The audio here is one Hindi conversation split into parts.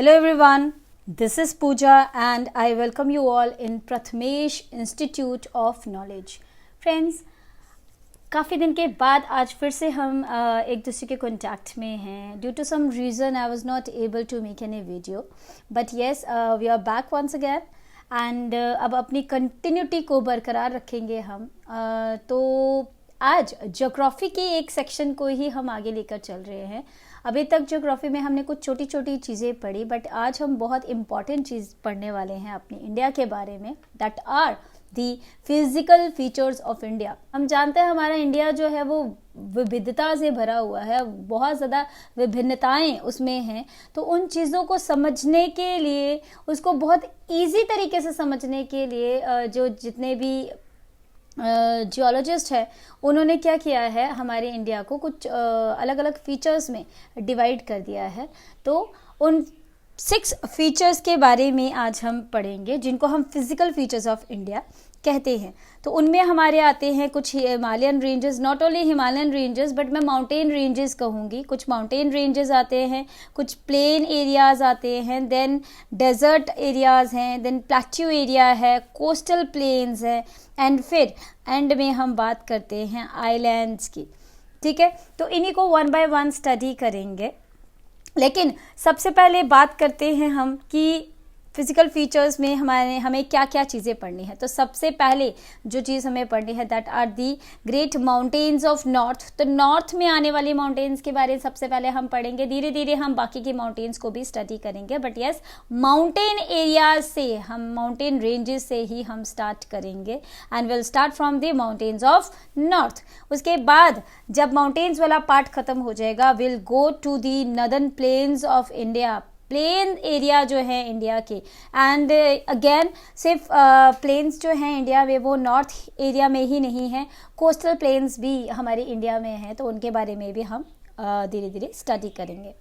Hello everyone, this is Pooja and I welcome you all in Prathamesh Institute of Knowledge. Friends, काफ़ी दिन के बाद आज फिर से हम एक दूसरे के कॉन्टैक्ट में हैं. Due to some reason I was not able to make any video, but yes we are back once again and अब अपनी कंटिन्यूटी को बरकरार रखेंगे हम. तो आज ज्योग्राफी के एक सेक्शन को ही हम आगे लेकर चल रहे हैं. अभी तक ज्योग्राफी में हमने कुछ छोटी छोटी चीज़ें पढ़ी, बट आज हम बहुत इम्पॉर्टेंट चीज़ पढ़ने वाले हैं अपनी इंडिया के बारे में, that are the physical features of India. हम जानते हैं हमारा इंडिया जो है वो विविधता से भरा हुआ है, बहुत ज़्यादा विभिन्नताएं उसमें हैं. तो उन चीज़ों को समझने के लिए, उसको बहुत ईजी तरीके से समझने के लिए जो जितने भी जियोलॉजिस्ट है उन्होंने क्या किया है, हमारे इंडिया को कुछ अलग अलग फीचर्स में डिवाइड कर दिया है. तो उन 6 फीचर्स के बारे में आज हम पढ़ेंगे जिनको हम फिजिकल फीचर्स ऑफ इंडिया कहते हैं. तो उनमें हमारे आते हैं कुछ Himalayan ranges, not only Himalayan ranges but मैं माउंटेन रेंजेस कहूँगी. कुछ माउंटेन रेंजेस आते हैं, कुछ प्लेन एरियाज़ आते हैं, देन डेजर्ट एरियाज़ हैं, देन प्लेट्यू एरिया है, कोस्टल प्लेन्स हैं, एंड फिर एंड में हम बात करते हैं आइलैंड्स की. ठीक है, तो इन्हीं को वन बाय वन स्टडी करेंगे. लेकिन सबसे पहले बात करते हैं हम कि फिजिकल फीचर्स में हमें क्या क्या चीज़ें पढ़नी है. तो सबसे पहले जो चीज़ हमें पढ़नी है that are the great mountains of north. तो नॉर्थ में आने वाली माउंटेन्स के बारे में सबसे पहले हम पढ़ेंगे. धीरे धीरे हम बाकी की माउंटेन्स को भी स्टडी करेंगे, बट यस माउंटेन एरियाज से, हम माउंटेन रेंजेस से ही हम स्टार्ट करेंगे and will start from the mountains of north. उसके बाद जब माउंटेन्स वाला पार्ट खत्म हो जाएगा will go to the northern plains of India. Plain area जो है इंडिया के, एंड अगेन सिर्फ प्लेन्स जो हैं इंडिया में वो नॉर्थ एरिया में ही नहीं है, कोस्टल प्लेन्स भी हमारे इंडिया में हैं. तो उनके बारे में भी हम धीरे धीरे स्टडी करेंगे.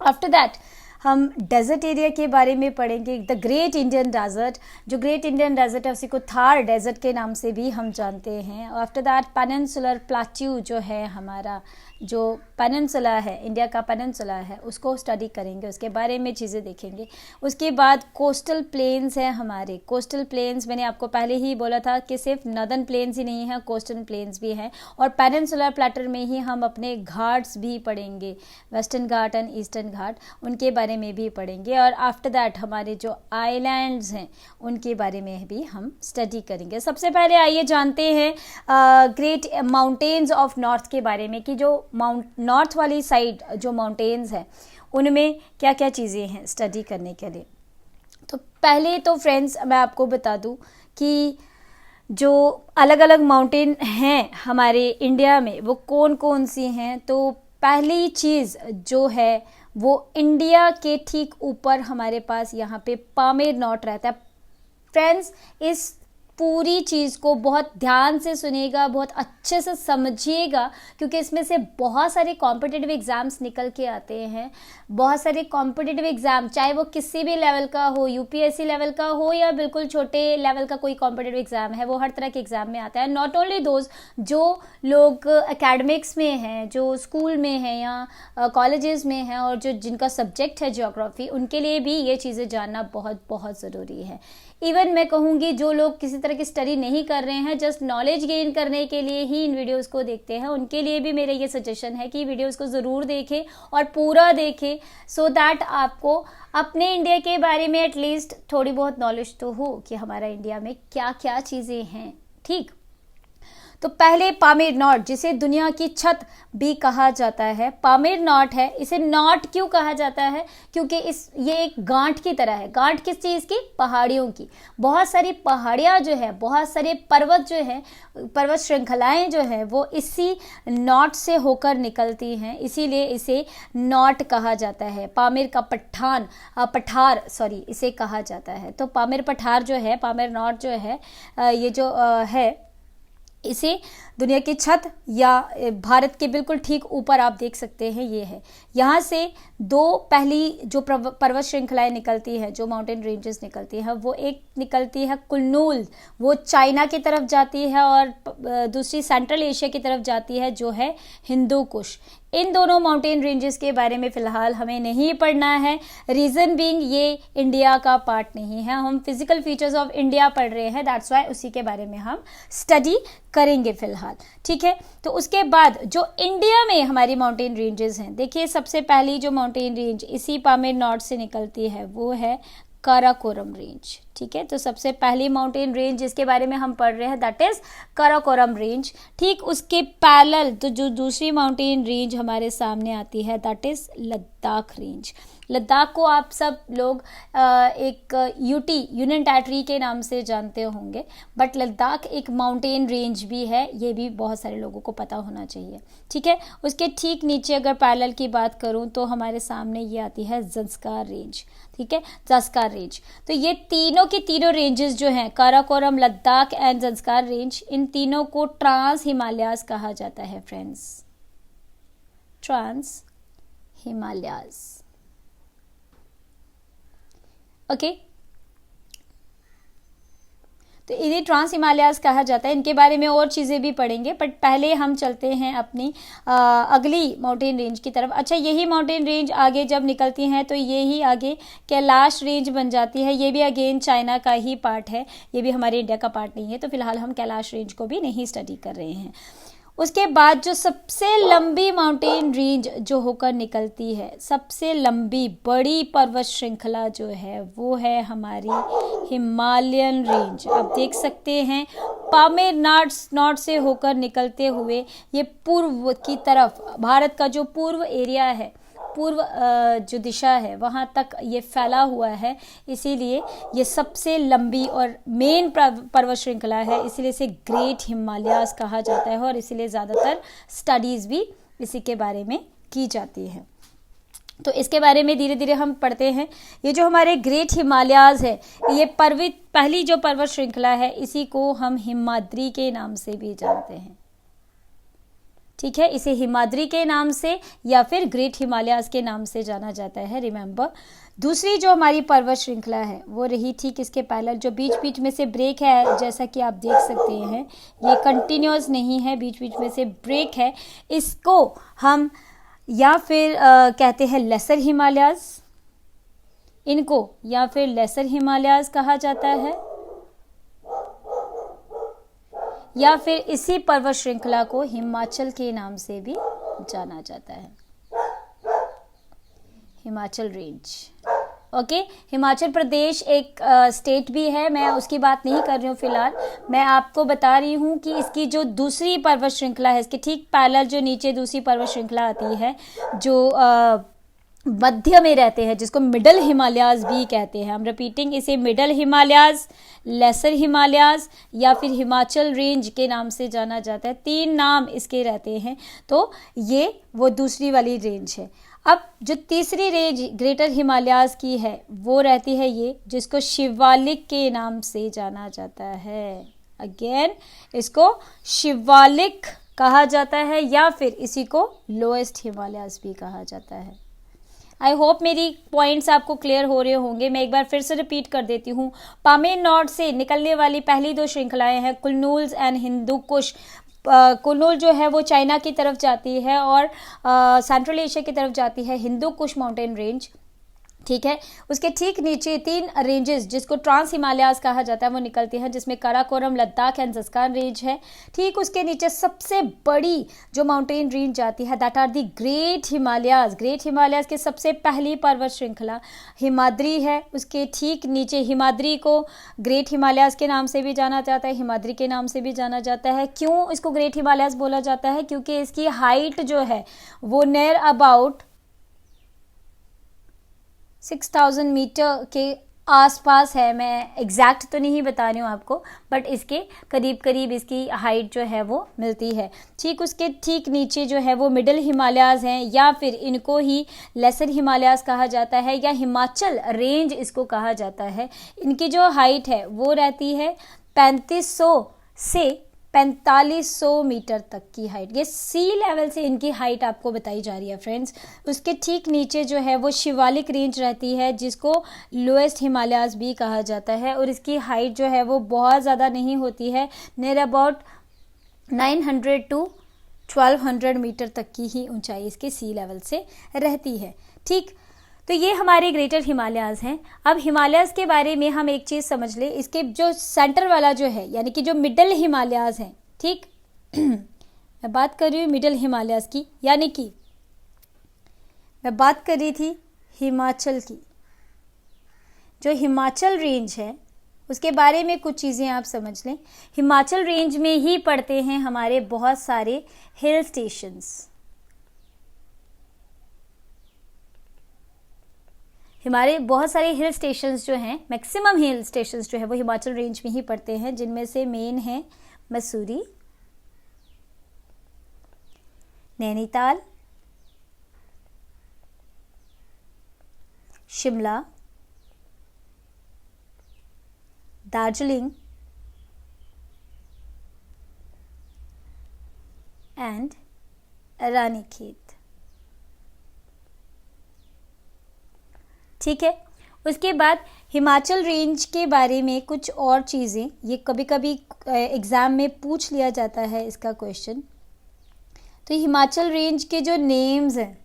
आफ्टर दैट हम डेजर्ट एरिया के बारे में पढ़ेंगे. द ग्रेट इंडियन डेजर्ट, जो ग्रेट इंडियन डेजर्ट है उसी को थार डेजर्ट के नाम से भी हम जानते हैं. आफ्टर दैट पेनिनसुलर प्लेट्यू जो है हमारा, जो पेनिनसुला है, इंडिया का पेनिनसुला है, उसको स्टडी करेंगे, उसके बारे में चीज़ें देखेंगे. उसके बाद कोस्टल प्लेन्स हैं हमारे. कोस्टल प्लेन्स मैंने आपको पहले ही बोला था कि सिर्फ नदर्न प्लेन्स ही नहीं है, कोस्टल प्लेन्स भी हैं. और पेनिनसुलर प्लेटर में ही हम अपने घाट्स भी पढ़ेंगे, वेस्टर्न घाट एंड ईस्टर्न घाट, उनके बारे में भी पढ़ेंगे. और आफ्टर दैट हमारे जो आइलैंड्स हैं उनके बारे में भी हम स्टडी करेंगे. सबसे पहले आइए जानते हैं ग्रेट माउंटेन्स ऑफ नॉर्थ के बारे में कि जो नॉर्थ वाली साइड जो माउंटेन्स हैं उनमें क्या क्या चीज़ें हैं स्टडी करने के लिए. तो पहले तो फ्रेंड्स मैं आपको बता दूं कि जो अलग अलग माउंटेन हैं हमारे इंडिया में वो कौन कौन सी हैं. तो पहली चीज़ जो है वो इंडिया के ठीक ऊपर हमारे पास यहाँ पे पामेर नॉट रहता है. फ्रेंड्स इस पूरी चीज़ को बहुत ध्यान से सुनिएगा, बहुत अच्छे से समझिएगा, क्योंकि इसमें से बहुत सारे कॉम्पिटिटिव एग्ज़ाम्स निकल के आते हैं. बहुत सारे कॉम्पिटिटिव एग्ज़ाम, चाहे वो किसी भी लेवल का हो, यूपीएससी लेवल का हो या बिल्कुल छोटे लेवल का कोई कॉम्पिटिटिव एग्ज़ाम है, वो हर तरह के एग्ज़ाम में आता है. नॉट ओनली दोज जो लोग एकेडमिक्स में हैं, जो स्कूल में हैं या कॉलेजेस में हैं और जो जिनका सब्जेक्ट है ज्योग्राफी, उनके लिए भी ये चीज़ें जानना बहुत बहुत ज़रूरी है. इवन मैं कहूँगी जो लोग किसी तरह की स्टडी नहीं कर रहे हैं, जस्ट नॉलेज गेन करने के लिए ही इन वीडियोस को देखते हैं, उनके लिए भी मेरा ये सजेशन है कि वीडियोस को ज़रूर देखें और पूरा देखें, सो दैट आपको अपने इंडिया के बारे में एटलीस्ट थोड़ी बहुत नॉलेज तो हो कि हमारा इंडिया में क्या क्या चीज़ें हैं. ठीक, तो पहले पामेर नॉट, जिसे दुनिया की छत भी कहा जाता है, पामेर नॉट है. इसे नॉट क्यों कहा जाता है? क्योंकि ये एक गांठ की तरह है. गांठ किस चीज़ की? पहाड़ियों की. बहुत सारी पहाड़ियाँ जो है, बहुत सारे पर्वत जो है, पर्वत श्रृंखलाएं जो है वो इसी नॉट से होकर निकलती हैं, इसीलिए इसे नॉट कहा जाता है. पामेर का पठार इसे कहा जाता है. तो पामेर पठार जो है, पामेर नॉट जो है, ये जो है, इसे दुनिया की छत या भारत के बिल्कुल ठीक ऊपर आप देख सकते हैं, ये है. यहाँ से दो पहली जो पर्वत श्रृंखलाएं निकलती है, जो माउंटेन रेंजेस निकलती है, वो एक निकलती है कुल्लूल, वो चाइना की तरफ जाती है, और दूसरी सेंट्रल एशिया की तरफ जाती है, जो है हिंदू कुश। इन दोनों माउंटेन रेंजेस के बारे में फ़िलहाल हमें नहीं पढ़ना है, रीज़न बीइंग ये इंडिया का पार्ट नहीं है, हम फिजिकल फीचर्स ऑफ इंडिया पढ़ रहे हैं, दैट्स वाई उसी के बारे में हम स्टडी करेंगे फ़िलहाल, ठीक है। तो उसके बाद जो इंडिया में हमारी माउंटेन रेंजेस हैं, देखिए सबसे पहली जो माउंटेन रेंज इसी पामेर नॉर्थ से निकलती है वो है काराकोरम रेंज, ठीक है। तो सबसे पहली माउंटेन रेंज जिसके बारे में हम पढ़ रहे हैं दैट इज काराकोरम रेंज। ठीक उसके पैरेलल तो जो दूसरी माउंटेन रेंज हमारे सामने आती है that is Ladakh range. Ladakh को आप सब लोग एक यूटी यूनियन टेरिटरी के नाम से जानते होंगे, बट लद्दाख एक माउंटेन रेंज भी है, ये भी बहुत सारे लोगों को पता होना चाहिए, ठीक है। उसके ठीक नीचे अगर पैरेलल की बात करूं तो हमारे सामने ये आती है ज़ंस्कार रेंज, ठीक है, ज़ंस्कार रेंज। तो ये तीनों की तीनों रेंजेस जो हैं काराकोरम, लद्दाख एंड ज़ंस्कार रेंज, इन तीनों को ट्रांस हिमालयाज कहा जाता है फ्रेंड्स, ट्रांस हिमालयाज, ओके। तो इन्हें ट्रांस हिमालयाज कहा जाता है, इनके बारे में और चीज़ें भी पढ़ेंगे, बट पहले हम चलते हैं अपनी अगली माउंटेन रेंज की तरफ। अच्छा, यही माउंटेन रेंज आगे जब निकलती हैं तो ये ही आगे कैलाश रेंज बन जाती है, ये भी अगेन चाइना का ही पार्ट है, ये भी हमारे इंडिया का पार्ट नहीं है, तो फिलहाल हम कैलाश रेंज को भी नहीं स्टडी कर रहे हैं। उसके बाद जो सबसे लंबी माउंटेन रेंज जो होकर निकलती है, सबसे लंबी बड़ी पर्वत श्रृंखला जो है वो है हमारी हिमालयन रेंज। आप देख सकते हैं पामेर नॉर्थ से होकर निकलते हुए ये पूर्व की तरफ, भारत का जो पूर्व एरिया है, पूर्व जो दिशा है वहाँ तक ये फैला हुआ है, इसीलिए ये सबसे लंबी और मेन पर्वत श्रृंखला है, इसीलिए इसे ग्रेट हिमालयाज कहा जाता है और इसीलिए ज़्यादातर स्टडीज़ भी इसी के बारे में की जाती है। तो इसके बारे में धीरे धीरे हम पढ़ते हैं। ये जो हमारे ग्रेट हिमालयाज है, ये पहली जो पर्वत श्रृंखला है, इसी को हम हिमाद्री के नाम से भी जानते हैं, ठीक है। इसे हिमाद्री के नाम से या फिर ग्रेट हिमालयाज के नाम से जाना जाता है, रिमेंबर। दूसरी जो हमारी पर्वत श्रृंखला है वो रही ठीक इसके पैरेलल, जो बीच बीच में से ब्रेक है, जैसा कि आप देख सकते हैं ये कंटिन्यूस नहीं है, बीच बीच में से ब्रेक है, इसको हम या फिर कहते हैं लेसर हिमालयाज, इनको या फिर लेसर हिमालयाज कहा जाता है, या फिर इसी पर्वत श्रृंखला को हिमाचल के नाम से भी जाना जाता है, हिमाचल रेंज, ओके। हिमाचल प्रदेश एक स्टेट भी है, मैं उसकी बात नहीं कर रही हूँ फिलहाल, मैं आपको बता रही हूँ कि इसकी जो दूसरी पर्वत श्रृंखला है, इसके ठीक पैरेलल जो नीचे दूसरी पर्वत श्रृंखला आती है, जो मध्य में रहते हैं, जिसको मिडल हिमालयाज भी कहते हैं। हम रिपीटिंग, इसे मिडल हिमालयाज, लेसर हिमालयाज या फिर हिमाचल रेंज के नाम से जाना जाता है, तीन नाम इसके रहते हैं। तो ये वो दूसरी वाली रेंज है। अब जो तीसरी रेंज ग्रेटर हिमालयाज की है वो रहती है ये, जिसको शिवालिक के नाम से जाना जाता है, अगेन इसको शिवालिक कहा जाता है या फिर इसी को लोएस्ट हिमालयाज भी कहा जाता है। आई होप मेरी पॉइंट्स आपको क्लियर हो रहे होंगे। मैं एक बार फिर से रिपीट कर देती हूँ। पामेर नॉर्थ से निकलने वाली पहली दो श्रृंखलाएं हैं कुल्लूल्स एंड हिंदू कुश। कुल्लूल जो है वो चाइना की तरफ जाती है और सेंट्रल एशिया की तरफ जाती है हिंदू कुश माउंटेन रेंज, ठीक है। उसके ठीक नीचे तीन रेंजेस जिसको ट्रांस हिमालयाज कहा जाता है वो निकलती हैं, जिसमें काराकोरम, लद्दाख एंड ज़ंस्कार रेंज है। ठीक उसके नीचे सबसे बड़ी जो माउंटेन रेंज जाती है that are the great Himalayas. Great Himalayas की सबसे पहली पर्वत श्रृंखला हिमाद्री है। उसके ठीक नीचे हिमाद्री को ग्रेट हिमालयाज के नाम से भी जाना जाता है, हिमाद्री के नाम से भी जाना जाता है। क्यों इसको ग्रेट हिमालयाज बोला जाता है? क्योंकि इसकी हाइट जो है वो नियर अबाउट 6000 मीटर के आसपास है। मैं एग्जैक्ट तो नहीं बता रही हूँ आपको, बट इसके करीब करीब इसकी हाइट जो है वो मिलती है। ठीक उसके ठीक नीचे जो है वो मिडिल हिमालयाज हैं या फिर इनको ही लेसर हिमालयाज कहा जाता है या हिमाचल रेंज इसको कहा जाता है। इनकी जो हाइट है वो रहती है 3500 से 4500 मीटर तक की हाइट, ये सी लेवल से इनकी हाइट आपको बताई जा रही है फ्रेंड्स। उसके ठीक नीचे जो है वो शिवालिक रेंज रहती है, जिसको लोएस्ट हिमालयाज भी कहा जाता है, और इसकी हाइट जो है वो बहुत ज़्यादा नहीं होती है, नियर अबाउट 900 टू 1200 मीटर तक की ही ऊंचाई इसके सी लेवल से रहती है। ठीक, तो ये हमारे ग्रेटर हिमालयाज़ हैं। अब हिमालयाज़ के बारे में हम एक चीज़ समझ लें, इसके जो सेंटर वाला जो है यानी कि जो मिडल हिमालयाज़ हैं, ठीक मैं बात कर रही हूँ मिडल हिमालयाज़ की, यानी कि मैं बात कर रही थी हिमाचल की। जो हिमाचल रेंज है उसके बारे में कुछ चीज़ें आप समझ लें। हिमाचल रेंज में ही पड़ते हैं हमारे बहुत सारे हिल स्टेशंस। हमारे बहुत सारे हिल स्टेशंस जो हैं, मैक्सिमम हिल स्टेशंस जो है वो हिमाचल रेंज में ही पड़ते हैं, जिनमें से मेन है मसूरी, नैनीताल, शिमला, दार्जिलिंग एंड रानीखेत। ठीक है, उसके बाद हिमाचल रेंज के बारे में कुछ और चीज़ें, ये कभी कभी एग्ज़ाम में पूछ लिया जाता है इसका क्वेश्चन। तो हिमाचल रेंज के जो नेम्स हैं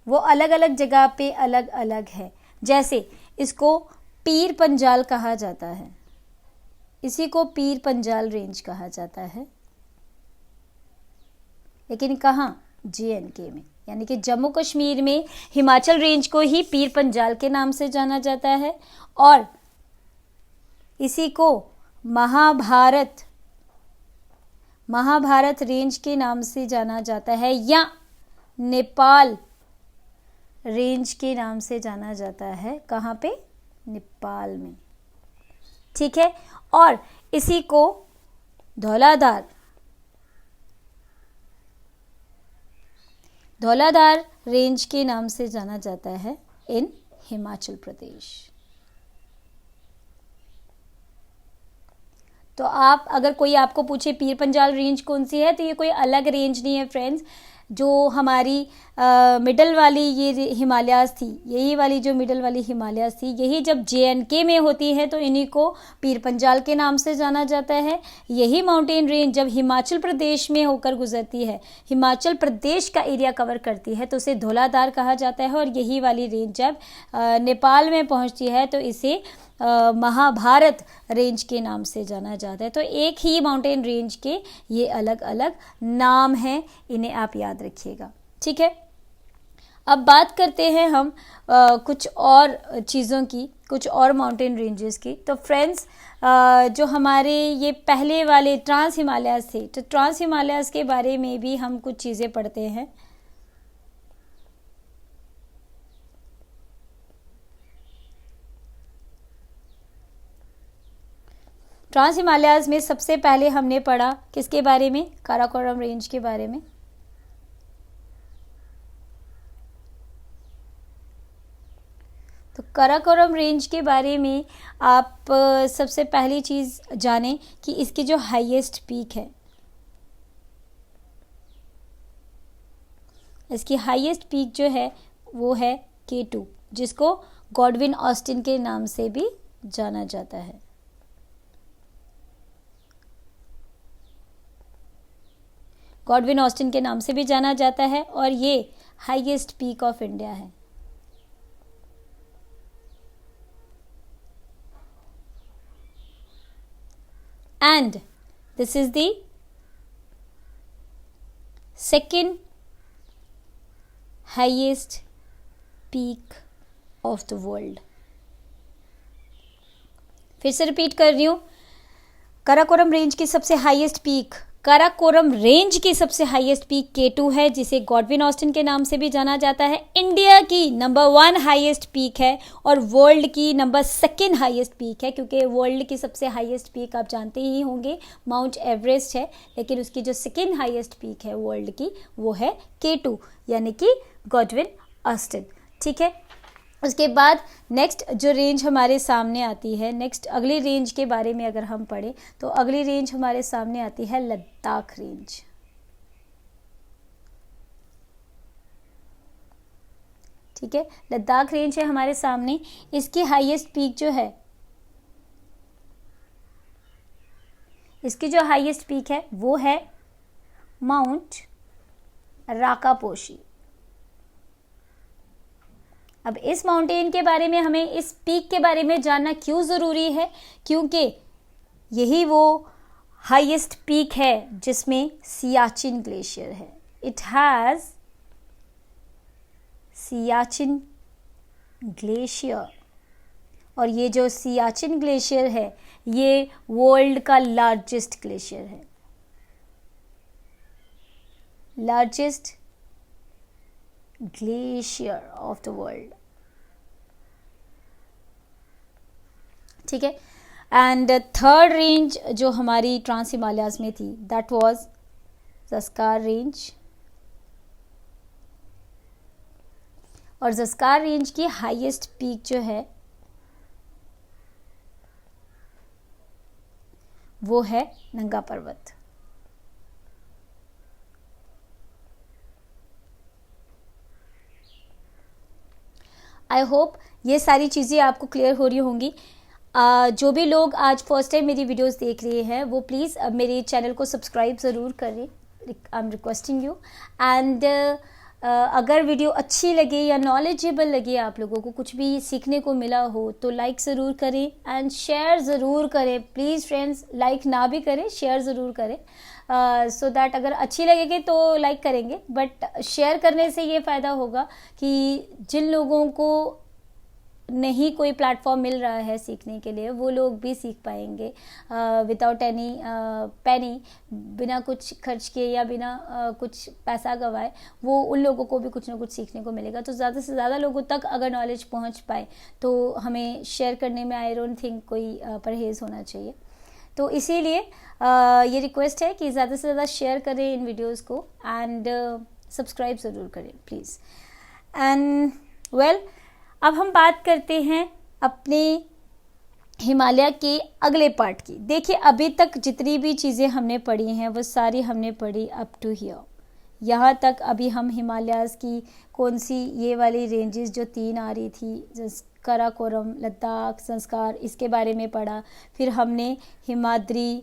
वो अलग अलग जगह पे अलग अलग है। जैसे इसको पीर पंजाल कहा जाता है, इसी को पीर पंजाल रेंज कहा जाता है, लेकिन कहाँ? JNK में, यानी कि जम्मू कश्मीर में हिमाचल रेंज को ही पीर पंजाल के नाम से जाना जाता है, और इसी को महाभारत रेंज के नाम से जाना जाता है, या नेपाल रेंज के नाम से जाना जाता है। कहाँ पे? नेपाल में। ठीक है, और इसी को धौलाधार रेंज के नाम से जाना जाता है इन हिमाचल प्रदेश। तो आप अगर कोई आपको पूछे पीर पंजाल रेंज कौन सी है, तो ये कोई अलग रेंज नहीं है फ्रेंड्स। जो हमारी मिडल वाली ये हिमालयाज़ थी, यही वाली जो मिडल वाली हिमालयाज़ थी, यही जब JNK में होती है तो इन्हीं को पीर पंजाल के नाम से जाना जाता है। यही माउंटेन रेंज जब हिमाचल प्रदेश में होकर गुजरती है, हिमाचल प्रदेश का एरिया कवर करती है, तो उसे धौलाधार कहा जाता है। और यही वाली रेंज जब नेपाल में पहुंचती है तो इसे महाभारत रेंज के नाम से जाना जाता है। तो एक ही माउंटेन रेंज के ये अलग अलग नाम हैं, इन्हें आप याद रखिएगा। ठीक है, अब बात करते हैं हम कुछ और चीज़ों की, कुछ और माउंटेन रेंजेस की। तो फ्रेंड्स, जो हमारे ये पहले वाले ट्रांस हिमालयाज़ थे, तो ट्रांस हिमालयाज़ के बारे में भी हम कुछ चीज़ें पढ़ते हैं। ट्रांस हिमालयाज़ में सबसे पहले हमने पढ़ा किसके बारे में? काराकोरम रेंज के बारे में। तो काराकोरम रेंज के बारे में आप सबसे पहली चीज़ जानें कि इसकी जो हाईएस्ट पीक है, इसकी हाईएस्ट पीक जो है वो है K2, जिसको गॉडविन ऑस्टिन के नाम से भी जाना जाता है। गॉडविन ऑस्टिन के नाम से भी जाना जाता है, और ये हाईएस्ट पीक ऑफ इंडिया है। And this is the second highest peak of the world. फिर से रिपीट कर रही हूं, काराकोरम रेंज की सबसे हाईएस्ट पीक, काराकोरम रेंज की सबसे हाईएस्ट पीक K2 है, जिसे गॉडविन ऑस्टिन के नाम से भी जाना जाता है। इंडिया की नंबर 1 हाईएस्ट पीक है, और वर्ल्ड की नंबर 2 हाईएस्ट पीक है, क्योंकि वर्ल्ड की सबसे हाईएस्ट पीक आप जानते ही होंगे माउंट एवरेस्ट है, लेकिन उसकी जो 2nd हाईएस्ट पीक है वर्ल्ड की वो है K2, यानी कि गॉडविन ऑस्टिन। ठीक है, उसके बाद नेक्स्ट जो रेंज हमारे सामने आती है, नेक्स्ट अगली रेंज के बारे में अगर हम पढ़ें तो अगली रेंज हमारे सामने आती है लद्दाख रेंज। ठीक है, लद्दाख रेंज है हमारे सामने। इसकी हाईएस्ट पीक जो है, इसकी जो हाईएस्ट पीक है वो है माउंट राकापोशी। अब इस माउंटेन के बारे में हमें, इस पीक के बारे में जानना क्यों ज़रूरी है? क्योंकि यही वो हाईएस्ट पीक है जिसमें सियाचिन ग्लेशियर है। इट हैज़ सियाचिन ग्लेशियर, और ये जो सियाचिन ग्लेशियर है ये वर्ल्ड का लार्जेस्ट ग्लेशियर है, largest glacier of the world. ठीक है, एंड थर्ड रेंज जो हमारी ट्रांस हिमालयाज में थी दैट वाज ज़स्कार रेंज, और ज़स्कार रेंज की हाईएस्ट पीक जो है वो है नंगा पर्वत। आई होप ये सारी चीज़ें आपको क्लियर हो रही होंगी। जो भी लोग आज फर्स्ट टाइम मेरी वीडियोस देख रहे हैं वो प्लीज़ मेरे चैनल को सब्सक्राइब ज़रूर करें, I am requesting you. And अगर वीडियो अच्छी लगे या नॉलेजेबल लगे, आप लोगों को कुछ भी सीखने को मिला हो तो लाइक ज़रूर करें एंड शेयर ज़रूर करें प्लीज़ फ्रेंड्स। लाइक ना भी करें, शेयर ज़रूर करें, सो दैट अगर अच्छी लगेगी तो लाइक करेंगे, बट शेयर करने से ये फ़ायदा होगा कि जिन लोगों को नहीं कोई प्लेटफॉर्म मिल रहा है सीखने के लिए वो लोग भी सीख पाएंगे विदाउट एनी पेनी, बिना कुछ खर्च किए या बिना कुछ पैसा गवाए। वो उन लोगों को भी कुछ ना कुछ सीखने को मिलेगा। तो ज़्यादा से ज़्यादा लोगों तक अगर नॉलेज पहुंच पाए तो हमें शेयर करने में आई डोंट थिंक कोई परहेज़ होना चाहिए। तो इसीलिए ये रिक्वेस्ट है कि ज़्यादा से ज़्यादा शेयर करें इन वीडियोज़ को एंड सब्सक्राइब ज़रूर करें प्लीज़। एंड वेल, अब हम बात करते हैं अपने हिमालय के अगले पार्ट की। देखिए, अभी तक जितनी भी चीज़ें हमने पढ़ी हैं वो सारी हमने पढ़ी अप टू हियर, यहाँ तक। अभी हम हिमालयाज़ की कौन सी ये वाली रेंजेस जो 3 आ रही थी, काराकोरम, लद्दाख, ज़स्कार, इसके बारे में पढ़ा। फिर हमने हिमाद्री,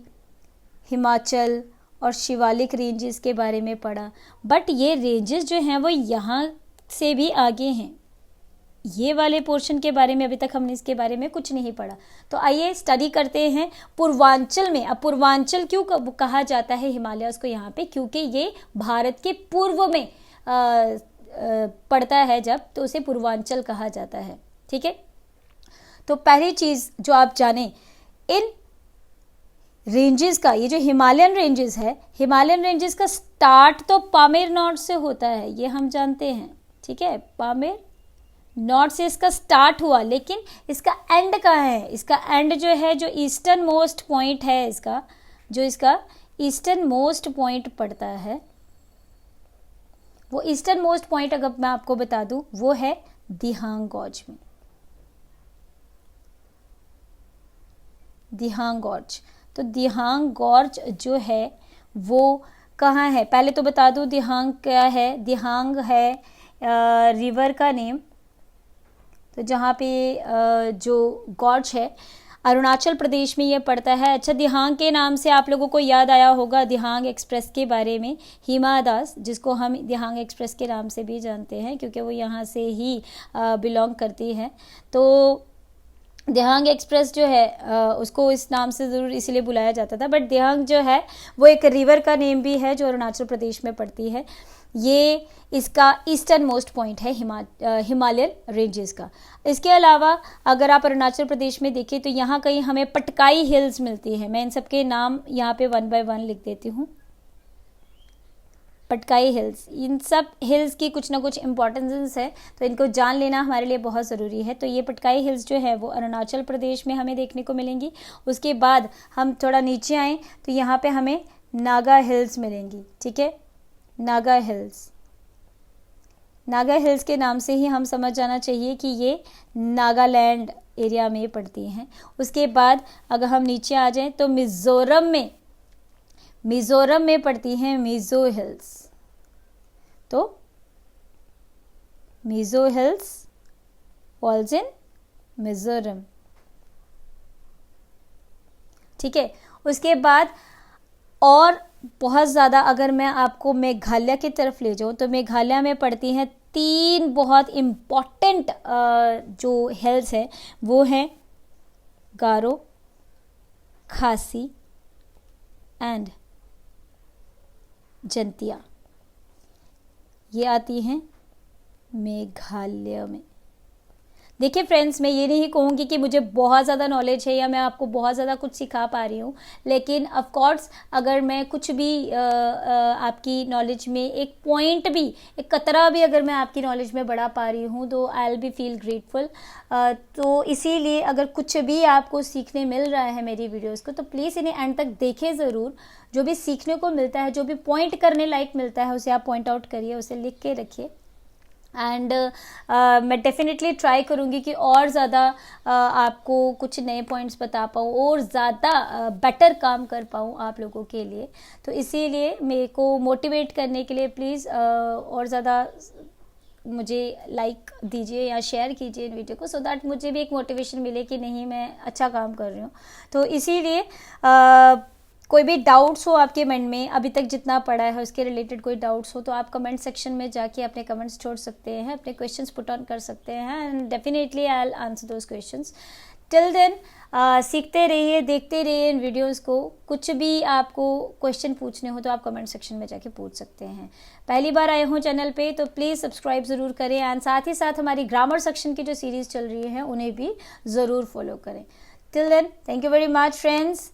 हिमाचल और शिवालिक रेंजेस के बारे में पढ़ा। बट ये रेंजेस जो हैं वो यहाँ से भी आगे हैं। ये वाले पोर्शन के बारे में अभी तक हमने इसके बारे में कुछ नहीं पढ़ा। तो आइए स्टडी करते हैं पूर्वांचल में। अब पूर्वांचल क्यों कहा जाता है हिमालयाज़ को यहाँ पे? क्योंकि ये भारत के पूर्व में पड़ता है जब, तो उसे पूर्वांचल कहा जाता है। ठीक है, तो पहली चीज़ जो आप जानें, इन रेंजेस का, ये जो हिमालयन रेंजेस है, हिमालयन रेंजेस का स्टार्ट तो पामेर नॉर्थ से होता है, ये हम जानते हैं। ठीक है, पामेर नॉर्थ से इसका स्टार्ट हुआ, लेकिन इसका एंड कहाँ है? इसका एंड जो है, जो ईस्टर्न मोस्ट पॉइंट है इसका, जो इसका ईस्टर्न मोस्ट पॉइंट पड़ता है, वो ईस्टर्न मोस्ट पॉइंट अगर मैं आपको बता दूं वो है दिहांग गॉर्ज में। दिहांग गॉर्ज, तो दिहांग गॉर्ज जो है वो कहाँ है? पहले तो बता दूं दिहांग क्या है। दिहांग है रिवर का नेम, तो जहाँ पे जो गॉर्ज है अरुणाचल प्रदेश में ये पड़ता है। अच्छा, दिहांग के नाम से आप लोगों को याद आया होगा दिहांग एक्सप्रेस के बारे में, हिमा दास, जिसको हम दिहांग एक्सप्रेस के नाम से भी जानते हैं क्योंकि वो यहाँ से ही बिलोंग करती है। तो दिहांग एक्सप्रेस जो है उसको इस नाम से ज़रूर इसीलिए बुलाया जाता था, बट दिहांग जो है वो एक रिवर का नेम भी है जो अरुणाचल प्रदेश में पड़ती है। ये इसका ईस्टर्न मोस्ट पॉइंट है हिमालयन रेंजेस का। इसके अलावा अगर आप अरुणाचल प्रदेश में देखें तो यहाँ कहीं हमें पटकाई हिल्स मिलती है। मैं इन सब के नाम यहाँ पे 1 बाय 1 लिख देती हूँ। पटकाई हिल्स, इन सब हिल्स की कुछ ना कुछ इम्पोर्टेंस है, तो इनको जान लेना हमारे लिए बहुत ज़रूरी है। तो ये पटकाई हिल्स जो है वो अरुणाचल प्रदेश में हमें देखने को मिलेंगी। उसके बाद हम थोड़ा नीचे आएँ तो यहाँ पे हमें नागा हिल्स मिलेंगी। ठीक है, नागा हिल्स, नागा हिल्स के नाम से ही हम समझ जाना चाहिए कि ये नागालैंड एरिया में पड़ती हैं। उसके बाद अगर हम नीचे आ जाएं तो मिज़ोरम में पड़ती हैं मिज़ो हिल्स। तो Mizo hills falls in Mizoram. ठीक है, उसके बाद और बहुत ज़्यादा अगर मैं आपको मेघालय की तरफ ले जाऊँ तो मेघालय में पड़ती हैं 3 बहुत इम्पॉर्टेंट जो हिल्स हैं, वो हैं गारो, खासी एंड जंतिया। ये आती हैं मेघालय में। देखिए फ्रेंड्स, मैं ये नहीं कहूँगी कि मुझे बहुत ज़्यादा नॉलेज है या मैं आपको बहुत ज़्यादा कुछ सिखा पा रही हूँ, लेकिन ऑफ कोर्स अगर मैं कुछ भी आपकी नॉलेज में एक पॉइंट भी, एक कतरा भी अगर मैं आपकी नॉलेज में बढ़ा पा रही हूँ तो I will be feel grateful. तो इसीलिए अगर कुछ भी आपको सीखने मिल रहा है मेरी वीडियोज़ को, तो प्लीज़ इन्हें एंड तक देखें ज़रूर। जो भी सीखने को मिलता है, जो भी पॉइंट करने लायक मिलता है, उसे आप पॉइंट आउट करिए, उसे लिख के रखिए। एंड मैं डेफिनेटली ट्राई करूँगी कि और ज़्यादा आपको कुछ नए पॉइंट्स बता पाऊँ और ज़्यादा बेटर काम कर पाऊँ आप लोगों के लिए। तो इसीलिए मेरे को मोटिवेट करने के लिए प्लीज़ और ज़्यादा मुझे लाइक दीजिए या शेयर कीजिए इन वीडियो को, सो दैट मुझे भी एक मोटिवेशन मिले कि नहीं, मैं अच्छा काम कर रही हूँ। तो इसीलिए कोई भी डाउट्स हो आपके मन में, अभी तक जितना पढ़ा है उसके रिलेटेड कोई डाउट्स हो, तो आप कमेंट सेक्शन में जाके अपने कमेंट्स छोड़ सकते हैं, अपने क्वेश्चंस पुट ऑन कर सकते हैं, and definitely I will answer those questions. Till then सीखते रहिए, देखते रहिए इन वीडियोस को। कुछ भी आपको क्वेश्चन पूछने हो तो आप कमेंट सेक्शन में जाके पूछ सकते हैं। पहली बार आए हो चैनल पे तो प्लीज़ सब्सक्राइब ज़रूर करें, एंड साथ ही साथ हमारी ग्रामर सेक्शन की जो सीरीज़ चल रही है उन्हें भी ज़रूर फॉलो करें। Till then, thank you very much friends.